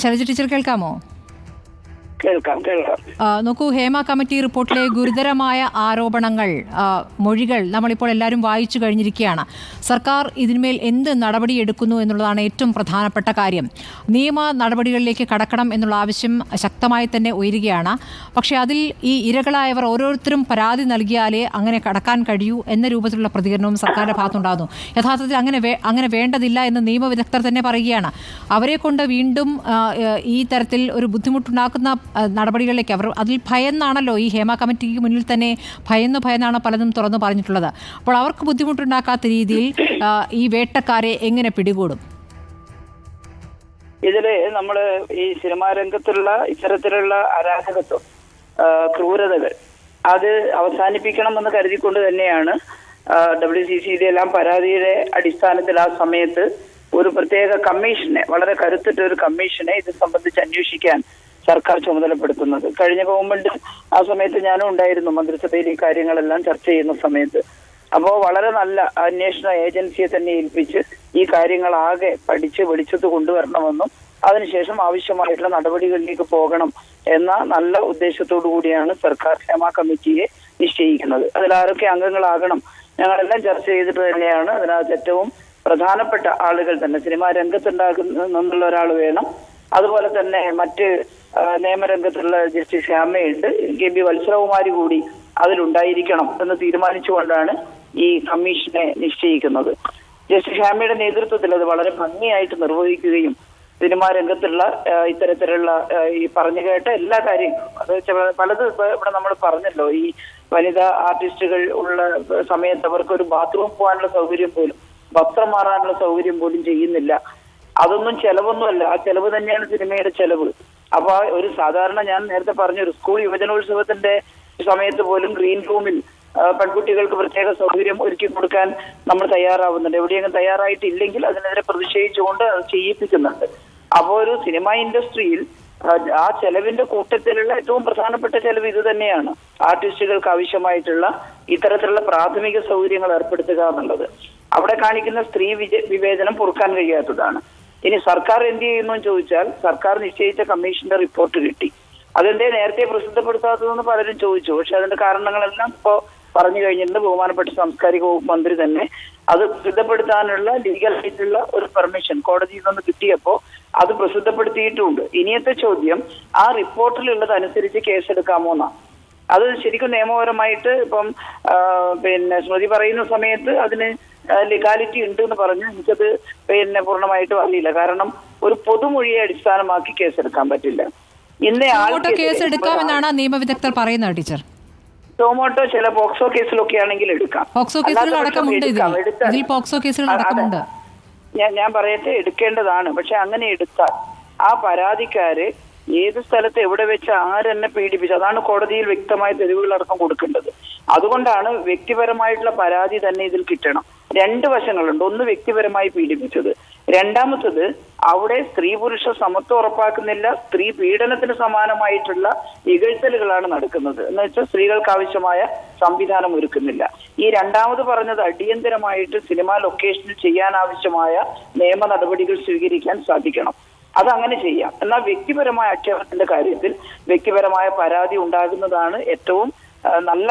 Shailaja teacher കേൾക്കാമോ? കേൾക്കാം. നോക്കൂ, ഹേമ കമ്മിറ്റി റിപ്പോർട്ടിലെ ഗുരുതരമായ ആരോപണങ്ങൾ, മൊഴികൾ നമ്മളിപ്പോൾ എല്ലാവരും വായിച്ചു കഴിഞ്ഞിരിക്കുകയാണ്. സർക്കാർ ഇതിന്മേൽ എന്ത് നടപടിയെടുക്കുന്നു എന്നുള്ളതാണ് ഏറ്റവും പ്രധാനപ്പെട്ട കാര്യം. നിയമ നടപടികളിലേക്ക് കടക്കണം എന്നുള്ള ആവശ്യം ശക്തമായി തന്നെ ഉയരുകയാണ്. പക്ഷേ അതിൽ ഈ ഇരകളായവർ ഓരോരുത്തരും പരാതി നൽകിയാലേ അങ്ങനെ കടക്കാൻ കഴിയൂ എന്ന രൂപത്തിലുള്ള പ്രതികരണവും സർക്കാരിൻ്റെ ഭാഗത്തുണ്ടാകുന്നു. യഥാർത്ഥത്തിൽ അങ്ങനെ വേണ്ടതില്ല എന്ന് നിയമവിദഗ്ധർ തന്നെ പറയുകയാണ്. അവരെ കൊണ്ട് വീണ്ടും ഈ തരത്തിൽ ഒരു ബുദ്ധിമുട്ടുണ്ടാക്കുന്ന നടപടികളിലേക്ക് അവർ അതിൽ ഭയന്നാണല്ലോ, ഈ ഹേമ കമ്മിറ്റിക്ക് മുന്നിൽ തന്നെ ഭയന്നാണ് പലതും തുറന്നു പറഞ്ഞിട്ടുള്ളത്. അപ്പോൾ അവർക്ക് ബുദ്ധിമുട്ടുണ്ടാക്കാത്ത രീതിയിൽ ഈ വേട്ടക്കാരെ എങ്ങനെ പിടികൂടും? ഇതില് നമ്മള് ഈ സിനിമാ രംഗത്തുള്ള ഇത്തരത്തിലുള്ള അരാജകത്വം, ക്രൂരതകൾ അത് അവസാനിപ്പിക്കണമെന്ന് കരുതിക്കൊണ്ട് തന്നെയാണ് WCCയുടെ എല്ലാം പരാതിയുടെ അടിസ്ഥാനത്തിൽ ആ സമയത്ത് ഒരു പ്രത്യേക കമ്മീഷനെ, വളരെ കരുത്തുറ്റ ഒരു കമ്മീഷനെ ഇത് സംബന്ധിച്ച് അന്വേഷിക്കാൻ സർക്കാർ ചുമതലപ്പെടുത്തുന്നത്. കഴിഞ്ഞ ഗവൺമെന്റ് ആ സമയത്ത് ഞാനും ഉണ്ടായിരുന്നു മന്ത്രിസഭയിൽ ഈ കാര്യങ്ങളെല്ലാം ചർച്ച ചെയ്യുന്ന സമയത്ത്. അപ്പോൾ വളരെ നല്ല അന്വേഷണ ഏജൻസിയെ തന്നെ ഏൽപ്പിച്ച് ഈ കാര്യങ്ങളാകെ പഠിച്ച് വെളിച്ചത്ത് കൊണ്ടുവരണമെന്നും അതിനുശേഷം ആവശ്യമായിട്ടുള്ള നടപടികളിലേക്ക് പോകണം എന്ന നല്ല ഉദ്ദേശത്തോടു കൂടിയാണ് സർക്കാർ ഹേമ കമ്മിറ്റിയെ നിശ്ചയിക്കുന്നത്. അതിലാരൊക്കെ അംഗങ്ങളാകണം ഞങ്ങളെല്ലാം ചർച്ച ചെയ്തിട്ട് തന്നെയാണ് അതിനകത്ത് ഏറ്റവും പ്രധാനപ്പെട്ട ആളുകൾ തന്നെ സിനിമാ രംഗത്തുണ്ടാകുന്നുള്ള ഒരാൾ വേണം. അതുപോലെ തന്നെ മറ്റ് നിയമരംഗത്തുള്ള ജസ്റ്റിസ് ശ്യാമയുണ്ട്, KB വത്സരകുമാരി കൂടി അതിലുണ്ടായിരിക്കണം എന്ന് തീരുമാനിച്ചുകൊണ്ടാണ് ഈ കമ്മീഷനെ നിശ്ചയിക്കുന്നത്. ജസ്റ്റിസ് ശ്യാമയുടെ നേതൃത്വത്തിൽ അത് വളരെ ഭംഗിയായിട്ട് നിർവഹിക്കുകയും സിനിമാ രംഗത്തുള്ള ഇത്തരത്തിലുള്ള ഈ പറഞ്ഞു കേട്ട എല്ലാ കാര്യങ്ങളും, അത് പലത് ഇവിടെ നമ്മൾ പറഞ്ഞല്ലോ, ഈ വനിതാ ആർട്ടിസ്റ്റുകൾ ഉള്ള സമയത്ത് അവർക്കൊരു ബാത്റൂം പോകാനുള്ള സൗകര്യം പോലും, വസ്ത്രം മാറാനുള്ള സൗകര്യം പോലും ചെയ്യുന്നില്ല. അതൊന്നും ചെലവൊന്നുമല്ല, ആ ചെലവ് തന്നെയാണ് സിനിമയുടെ ചെലവ്. അപ്പൊ ഒരു സാധാരണ, ഞാൻ നേരത്തെ പറഞ്ഞ ഒരു സ്കൂൾ യുവജനോത്സവത്തിന്റെ സമയത്ത് പോലും ഗ്രീൻ റൂമിൽ പെൺകുട്ടികൾക്ക് പ്രത്യേക സൗകര്യം ഒരുക്കി കൊടുക്കാൻ നമ്മൾ തയ്യാറാവുന്നുണ്ട്. എവിടെയെങ്കിലും തയ്യാറായിട്ടില്ലെങ്കിൽ അതിനെതിരെ പ്രതിഷേധിച്ചുകൊണ്ട് അത് ചെയ്യിപ്പിക്കുന്നുണ്ട്. അപ്പോൾ ഒരു സിനിമ ഇൻഡസ്ട്രിയിൽ ആ ചെലവിന്റെ കൂട്ടത്തിലുള്ള ഏറ്റവും പ്രധാനപ്പെട്ട ചെലവ് ഇത് തന്നെയാണ്. ആർട്ടിസ്റ്റുകൾക്ക് ആവശ്യമായിട്ടുള്ള ഇത്തരത്തിലുള്ള പ്രാഥമിക സൗകര്യങ്ങൾ ഏർപ്പെടുത്തുക എന്നുള്ളത്. അവിടെ കാണിക്കുന്ന സ്ത്രീ വിവേചനം പൊറുക്കാൻ കഴിയാത്തതാണ്. ഇനി സർക്കാർ എന്ത് ചെയ്യുന്നു എന്ന് ചോദിച്ചാൽ, സർക്കാർ നിശ്ചയിച്ച കമ്മീഷന്റെ റിപ്പോർട്ട് കിട്ടി, അതെന്തേ നേരത്തെ പ്രസിദ്ധപ്പെടുത്താത്തതെന്ന് പലരും ചോദിച്ചു. പക്ഷെ അതിന്റെ കാരണങ്ങളെല്ലാം ഇപ്പോൾ പറഞ്ഞു കഴിഞ്ഞിട്ടുണ്ട്. ബഹുമാനപ്പെട്ട സാംസ്കാരിക വകുപ്പ് മന്ത്രി തന്നെ അത് പ്രസിദ്ധപ്പെടുത്താനുള്ള ലീഗലായിട്ടുള്ള ഒരു പെർമിഷൻ കോടതിയിൽ നിന്ന് കിട്ടിയപ്പോൾ അത് പ്രസിദ്ധപ്പെടുത്തിയിട്ടുമുണ്ട്. ഇനിയത്തെ ചോദ്യം, ആ റിപ്പോർട്ടിലുള്ളതനുസരിച്ച് കേസെടുക്കാമോ എന്നാണ്. അത് ശരിക്കും നിയമപരമായിട്ട് ഇപ്പം സ്മൃതി പറയുന്ന സമയത്ത് അതിന് ലീഗാലിറ്റി ഉണ്ട് എന്ന് പറഞ്ഞു. എനിക്കത് പൂർണ്ണമായിട്ടും അറിയില്ല. കാരണം ഒരു പൊതുമൊഴിയെ അടിസ്ഥാനമാക്കി കേസെടുക്കാൻ പറ്റില്ല. കേസെടുക്കാമെന്നാണ് നിയമവിദഗ്ധർ പറയുന്നത് ടീച്ചർ. ടൊമാറ്റോ ചില പോക്സോ കേസിലൊക്കെ ആണെങ്കിൽ എടുക്കാം. ഞാൻ പറയട്ടെ, എടുക്കേണ്ടതാണ്. പക്ഷെ അങ്ങനെ എടുത്താൽ ആ പരാതിക്കാര് ഏത് സ്ഥലത്ത് എവിടെ വെച്ച് ആരെന്നെ പീഡിപ്പിച്ചു, അതാണ് കോടതിയിൽ വ്യക്തമായ തെളിവുകളടക്കം കൊടുക്കേണ്ടത്. അതുകൊണ്ടാണ് വ്യക്തിപരമായിട്ടുള്ള പരാതി തന്നെ ഇതിൽ കിട്ടണം. രണ്ട് വശങ്ങളുണ്ട്. ഒന്ന് വ്യക്തിപരമായി പീഡിപ്പിച്ചത്, രണ്ടാമത്തത് അവിടെ സ്ത്രീ പുരുഷ സമത്വം ഉറപ്പാക്കുന്നില്ല, സ്ത്രീ പീഡനത്തിന് സമാനമായിട്ടുള്ള ഇകഴ്ത്തലുകളാണ് നടക്കുന്നത്. എന്ന് വെച്ചാൽ സ്ത്രീകൾക്ക് ആവശ്യമായ സംവിധാനം ഒരുക്കുന്നില്ല. ഈ രണ്ടാമത് പറഞ്ഞത് അടിയന്തരമായിട്ട് സിനിമാ ലൊക്കേഷനിൽ ചെയ്യാനാവശ്യമായ നിയമ നടപടികൾ സ്വീകരിക്കാൻ സാധിക്കണം. അതങ്ങനെ ചെയ്യാം. എന്നാൽ വ്യക്തിപരമായ ആക്ഷേപത്തിന്റെ കാര്യത്തിൽ വ്യക്തിപരമായ പരാതി ഉണ്ടാകുന്നതാണ് ഏറ്റവും നല്ല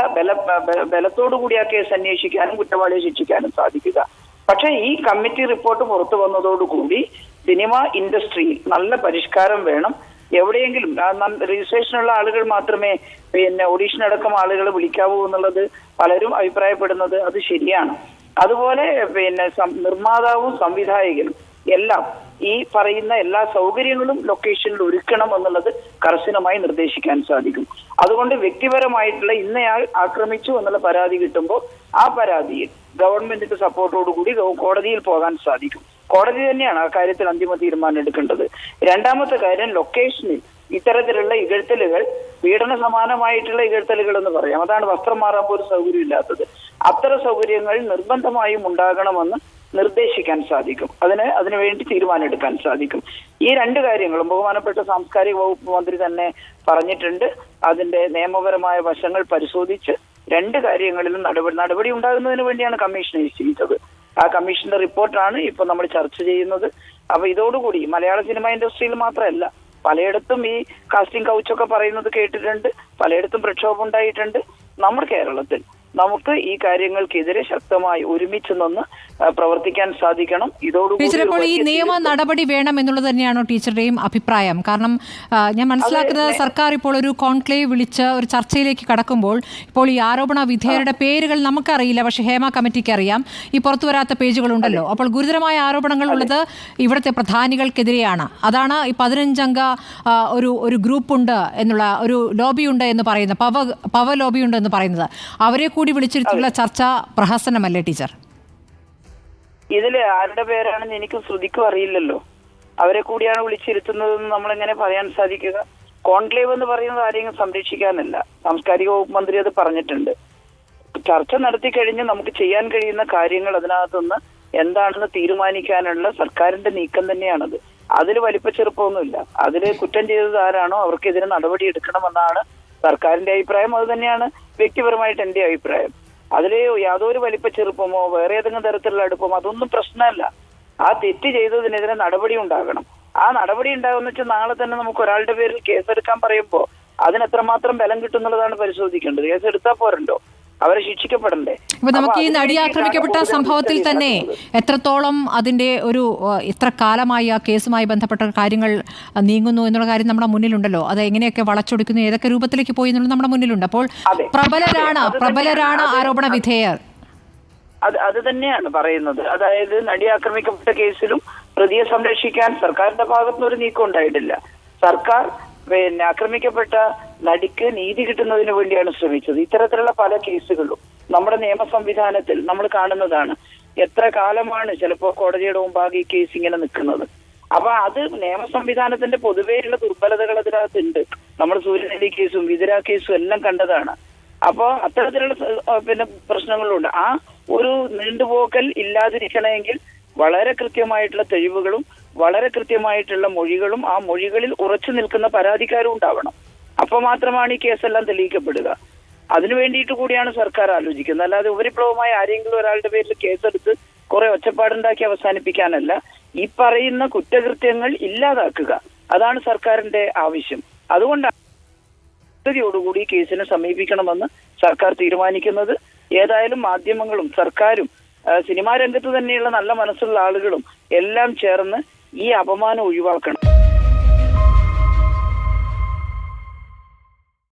ബലത്തോടു കൂടി ആ കേസ് അന്വേഷിക്കാനും കുറ്റവാളിയെ ശിക്ഷിക്കാനും സാധിക്കുക. പക്ഷെ ഈ കമ്മിറ്റി റിപ്പോർട്ട് പുറത്തു വന്നതോടുകൂടി സിനിമ ഇൻഡസ്ട്രിയിൽ നല്ല പരിഷ്കാരം വേണം. എവിടെയെങ്കിലും രജിസ്ട്രേഷനുള്ള ആളുകൾ മാത്രമേ ഓഡീഷൻ അടക്കം ആളുകളെ വിളിക്കാവൂ എന്നുള്ളത് പലരും അഭിപ്രായപ്പെടുന്നത് അത് ശരിയാണ്. അതുപോലെ നിർമ്മാതാവും സംവിധായകനും എല്ലാം ഈ പറയുന്ന എല്ലാ സൗകര്യങ്ങളും ലൊക്കേഷനിൽ ഒരുക്കണം എന്നുള്ളത് കർശനമായി നിർദ്ദേശിക്കാൻ സാധിക്കും. അതുകൊണ്ട് വ്യക്തിപരമായിട്ടുള്ള ഇന്നയാൾ ആക്രമിച്ചു എന്നുള്ള പരാതി കിട്ടുമ്പോൾ ആ പരാതിയിൽ ഗവൺമെന്റിന്റെ സപ്പോർട്ടോടുകൂടി കോടതിയിൽ പോകാൻ സാധിക്കും. കോടതി തന്നെയാണ് ആ കാര്യത്തിൽ അന്തിമ തീരുമാനം എടുക്കേണ്ടത്. രണ്ടാമത്തെ കാര്യം, ലൊക്കേഷനിൽ ഇത്തരത്തിലുള്ള ഇകഴ്ത്തലുകൾ പീഡന സമാനമായിട്ടുള്ള ഇകഴ്ത്തലുകൾ എന്ന് പറയാം. അതാണ് വസ്ത്രം മാറാൻ പോലും സൗകര്യം ഇല്ലാത്തത്. അത്തരം സൗകര്യങ്ങൾ നിർബന്ധമായും ഉണ്ടാകണമെന്ന് നിർദ്ദേശിക്കാൻ സാധിക്കും. അതിനുവേണ്ടി തീരുമാനമെടുക്കാൻ സാധിക്കും. ഈ രണ്ട് കാര്യങ്ങളും ബഹുമാനപ്പെട്ട സാംസ്കാരിക വകുപ്പ് മന്ത്രി തന്നെ പറഞ്ഞിട്ടുണ്ട്. അതിന്റെ നിയമപരമായ വശങ്ങൾ പരിശോധിച്ച് രണ്ട് കാര്യങ്ങളിലും നടപടി ഉണ്ടാകുന്നതിന് വേണ്ടിയാണ് കമ്മീഷൻ നിശ്ചയിച്ചത്. ആ കമ്മീഷന്റെ റിപ്പോർട്ടാണ് ഇപ്പൊ നമ്മൾ ചർച്ച ചെയ്യുന്നത്. അപ്പൊ ഇതോടുകൂടി മലയാള സിനിമ ഇൻഡസ്ട്രിയിൽ മാത്രമല്ല പലയിടത്തും ഈ കാസ്റ്റിംഗ് കൗച്ചൊക്കെ പറയുന്നത് കേട്ടിട്ടുണ്ട്, പലയിടത്തും പ്രക്ഷോഭം ഉണ്ടായിട്ടുണ്ട്. നമ്മുടെ കേരളത്തിൽ നമുക്ക് ഈ കാര്യങ്ങൾക്കെതിരെ ശക്തമായി ഒരുമിച്ച് നിന്ന് പ്രവർത്തിക്കാൻ സാധിക്കണം. ടീച്ചർ, ഇപ്പോൾ ഈ നിയമ നടപടി വേണം എന്നുള്ളത് തന്നെയാണോ ടീച്ചറുടെയും അഭിപ്രായം? കാരണം ഞാൻ മനസ്സിലാക്കുന്നത് സർക്കാർ ഇപ്പോൾ ഒരു കോൺക്ലേവ് വിളിച്ച് ഒരു ചർച്ചയിലേക്ക് കടക്കുമ്പോൾ ഇപ്പോൾ ഈ ആരോപണ വിധേയരുടെ പേരുകൾ നമുക്കറിയില്ല, പക്ഷേ ഹേമ കമ്മിറ്റിക്ക് അറിയാം. ഈ പുറത്തു വരാത്ത പേജുകളുണ്ടല്ലോ. അപ്പോൾ ഗുരുതരമായ ആരോപണങ്ങൾ ഉള്ളത് ഇവിടുത്തെ പ്രധാനികൾക്കെതിരെയാണ്. അതാണ് ഈ 15-അംഗ ഒരു ഗ്രൂപ്പുണ്ട് എന്നുള്ള ഒരു ലോബിയുണ്ട് എന്ന് പറയുന്നത്, പവ ലോബിയുണ്ട് എന്ന് പറയുന്നത്. അവരെ കൂടി വിളിച്ചിരുത്തിയുള്ള ചർച്ച പ്രഹസനമല്ലേ ടീച്ചർ? ഇതില് ആരുടെ പേരാണെന്ന് എനിക്ക് ശ്രുതിക്കും അറിയില്ലല്ലോ. അവരെ കൂടിയാണ് വിളിച്ചിരുത്തുന്നതെന്ന് നമ്മളെങ്ങനെ പറയാൻ സാധിക്കുക? കോൺക്ലേവ് എന്ന് പറയുന്നത് ആരെയും സംരക്ഷിക്കാനല്ല. സാംസ്കാരിക വകുപ്പ് മന്ത്രി അത് പറഞ്ഞിട്ടുണ്ട്. ചർച്ച നടത്തി കഴിഞ്ഞ് നമുക്ക് ചെയ്യാൻ കഴിയുന്ന കാര്യങ്ങൾ അതിനകത്തുനിന്ന് എന്താണെന്ന് തീരുമാനിക്കാനുള്ള സർക്കാരിന്റെ നീക്കം തന്നെയാണത്. അതിൽ വലിപ്പ ചെറുപ്പമൊന്നുമില്ല. അതിൽ കുറ്റം ചെയ്തത് ആരാണോ അവർക്കെതിരെ നടപടി എടുക്കണമെന്നാണ് സർക്കാരിന്റെ അഭിപ്രായം. അത് തന്നെയാണ് വ്യക്തിപരമായിട്ട് എന്റെ അഭിപ്രായം. അതില് യാതൊരു വലിപ്പ ചെറുപ്പമോ വേറെ ഏതെങ്കിലും തരത്തിലുള്ള അടുപ്പമോ അതൊന്നും പ്രശ്നമല്ല. ആ തെറ്റ് ചെയ്തതിനെതിരെ നടപടി ഉണ്ടാകണം. ആ നടപടി ഉണ്ടാകുന്ന വെച്ചാൽ നാളെ തന്നെ നമുക്ക് ഒരാളുടെ പേരിൽ കേസെടുക്കാൻ പറയുമ്പോൾ അതിന് എത്രമാത്രം ബലം കിട്ടുന്നുള്ളതാണ് പരിശോധിക്കേണ്ടത്. കേസെടുത്താൽ പോരണ്ടോ? അവരെ ശിക്ഷിക്കപ്പെടണ്ടേ? ഇപ്പൊ നമുക്ക് ഈ നടി ആക്രമിക്കപ്പെട്ട സംഭവത്തിൽ തന്നെ എത്രത്തോളം അതിന്റെ എത്ര കാലമായി ആ കേസുമായി ബന്ധപ്പെട്ട കാര്യങ്ങൾ നീങ്ങുന്നു എന്നുള്ള കാര്യം നമ്മുടെ മുന്നിലുണ്ടല്ലോ. അത് എങ്ങനെയൊക്കെ വളച്ചൊടുക്കുന്നു, ഏതൊക്കെ രൂപത്തിലേക്ക് പോയി എന്നുള്ളത് നമ്മുടെ മുന്നിലുണ്ട്. അപ്പോൾ പ്രബലരാണ് ആരോപണ വിധേയർ. അത് തന്നെയാണ് പറയുന്നത്. അതായത് നടി ആക്രമിക്കപ്പെട്ട കേസിലും പ്രതിയെ സംരക്ഷിക്കാൻ സർക്കാരിന്റെ ഭാഗത്തുനിന്ന് ഒരു നീക്കം ഉണ്ടായിട്ടില്ല. സർക്കാർ ആക്രമിക്കപ്പെട്ട നടിക്ക് നീതി കിട്ടുന്നതിന് വേണ്ടിയാണ് ശ്രമിച്ചത്. ഇത്തരത്തിലുള്ള പല കേസുകളും നമ്മുടെ നിയമ സംവിധാനത്തിൽ നമ്മൾ കാണുന്നതാണ്. എത്ര കാലമാണ് ചിലപ്പോ കോടതിയുടെ മുമ്പാകെ ഈ കേസ് ഇങ്ങനെ നിൽക്കുന്നത്. അപ്പൊ അത് നിയമ സംവിധാനത്തിന്റെ പൊതുവെയുള്ള ദുർബലതകൾ അതിനകത്തുണ്ട്. നമ്മൾ സൂര്യനെല്ലി കേസും വിതുര കേസും എല്ലാം കണ്ടതാണ്. അപ്പൊ അത്തരത്തിലുള്ള പ്രശ്നങ്ങളുണ്ട്. ആ ഒരു നീണ്ടുപോക്കൽ ഇല്ലാതിരിക്കണമെങ്കിൽ വളരെ കൃത്യമായിട്ടുള്ള തെളിവുകളും വളരെ കൃത്യമായിട്ടുള്ള മൊഴികളും ആ മൊഴികളിൽ ഉറച്ചു നിൽക്കുന്ന പരാതിക്കാരും ഉണ്ടാവണം. അപ്പൊ മാത്രമാണ് ഈ കേസെല്ലാം തെളിയിക്കപ്പെടുക. അതിനു വേണ്ടിയിട്ട് കൂടിയാണ് സർക്കാർ ആലോചിക്കുന്നത്. അല്ലാതെ ഉപരിപ്ലവമായ ആരെങ്കിലും ഒരാളുടെ പേരിൽ കേസെടുത്ത് കുറെ ഒച്ചപ്പാടുണ്ടാക്കി അവസാനിപ്പിക്കാനല്ല. ഈ പറയുന്ന കുറ്റകൃത്യങ്ങൾ ഇല്ലാതാക്കുക, അതാണ് സർക്കാരിന്റെ ആവശ്യം. അതുകൊണ്ടാണ് ോടുകൂടി കേസിനെ സമീപിക്കണമെന്ന് സർക്കാർ തീരുമാനിക്കുന്നത്. ഏതായാലും മാധ്യമങ്ങളും സർക്കാരും സിനിമാ രംഗത്ത് തന്നെയുള്ള നല്ല മനസ്സുള്ള ആളുകളും എല്ലാം ചേർന്ന് ഈ അപമാനം ഒഴിവാക്കണം.